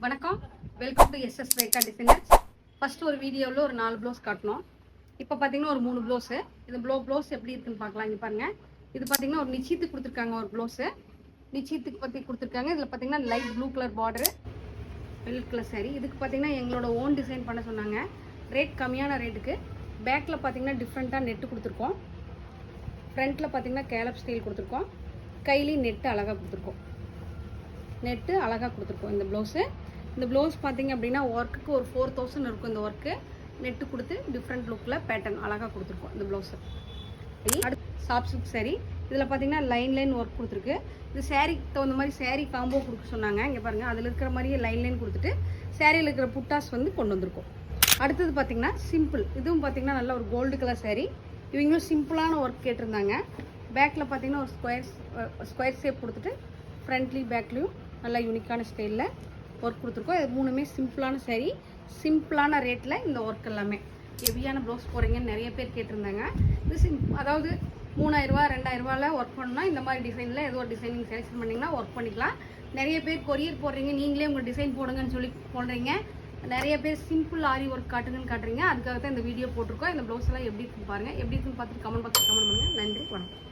வணக்கம், welcome to SS Rekha designers. First ஒரு வீடியோவில் ஒரு 4 ப்ளவுஸ் காட்டணும். இப்போ பார்த்தீங்கன்னா ஒரு 3 ப்ளவுஸு. இது ப்ளவுஸ் எப்படி இருக்குன்னு பார்க்கலாம். இங்கே பாருங்க, இது பார்த்தீங்கன்னா ஒரு நிச்சயத்துக்கு கொடுத்துருக்காங்க. ஒரு ப்ளவுஸு நிச்சயத்துக்கு பற்றி கொடுத்துருக்காங்க. இதில் பார்த்தீங்கன்னா லைட் ப்ளூ கலர் பார்டரு, வெள்ளை கலர் சாரி. இதுக்கு பார்த்தீங்கன்னா எங்களோட ஓன் டிசைன் பண்ண சொன்னாங்க. ரேட் கம்மியான ரேட்டுக்கு. பேக்கில் பார்த்தீங்கன்னா டிஃப்ரெண்ட்டாக நெட்டு கொடுத்துருக்கோம். ஃப்ரண்ட்டில் பார்த்தீங்கன்னா கேலப் ஸ்டைல் கொடுத்துருக்கோம். கையிலையும் நெட்டு அழகாக கொடுத்துருக்கோம். இந்த ப்ளவுஸ் பார்த்தீங்க அப்படின்னா ஒர்க்குக்கு ஒரு 4000 இருக்கும். இந்த ஒர்க்கு நெட்டு கொடுத்து டிஃப்ரெண்ட் லுக்கில் பேட்டர்ன் அழகாக கொடுத்துருக்கோம். இந்த ப்ளவுஸு அடுத்து சாஃப்ட் சில்க் சாரீ. இதில் பார்த்தீங்கன்னா லைன் ஒர்க் கொடுத்துருக்கு. இது சாரீக்கு தகுந்த மாதிரி சாரீ காம்போ கொடுக்க சொன்னாங்க. இங்கே பாருங்கள், அதில் இருக்கிற மாதிரியே லைன் கொடுத்துட்டு சாரியில் இருக்கிற புட்டாஸ் வந்து கொண்டு வந்திருக்கோம். அடுத்தது பார்த்தீங்கன்னா சிம்பிள். இதுவும் பார்த்தீங்கன்னா நல்ல ஒரு கோல்டு கலர் சாரீ. இவங்களும் சிம்பிளான ஒர்க் கேட்டிருந்தாங்க. பேக்கில் பார்த்தீங்கன்னா ஒரு ஸ்கொயர் ஷேப் கொடுத்துட்டு ஃப்ரண்ட்லேயும் பேக்லேயும் நல்லா யூனிக்கான ஸ்டைலில் ஒர்க் கொடுத்துருக்கோம். இது மூணுமே சிம்பிளான சாரீ, சிம்பிளான ரேட்டில் இந்த ஒர்க் எல்லாமே. ஹெவியான ப்ளவுஸ் போகிறீங்கன்னு நிறைய பேர் கேட்டிருந்தாங்க. இது அதாவது 3000 ரூபா 2000 ரூபாயில் ஒர்க் பண்ணணும்னா இந்த மாதிரி டிசைனில் ஏதோ ஒரு டிசைனிங் செலக்ஷன் பண்ணிங்கன்னா ஒர்க் பண்ணிக்கலாம். நிறைய பேர் கொரியர் போடுறீங்க, நீங்களே உங்கள் டிசைன் போடுங்கன்னு சொல்லி போடுறீங்க. நிறைய பேர் சிம்பிள் ஆரி ஒர்க் காட்டுறீங்க. அதுக்காக தான் இந்த வீடியோ போட்டிருக்கோம். இந்த ப்ளவுஸ் எல்லாம் எப்படி இருக்குன்னு பாருங்கள். எப்படி இருக்குன்னு பார்த்துட்டு கமெண்ட் பாக்ஸில் கமெண்ட் பண்ணுங்கள். நன்றி, வணக்கம்.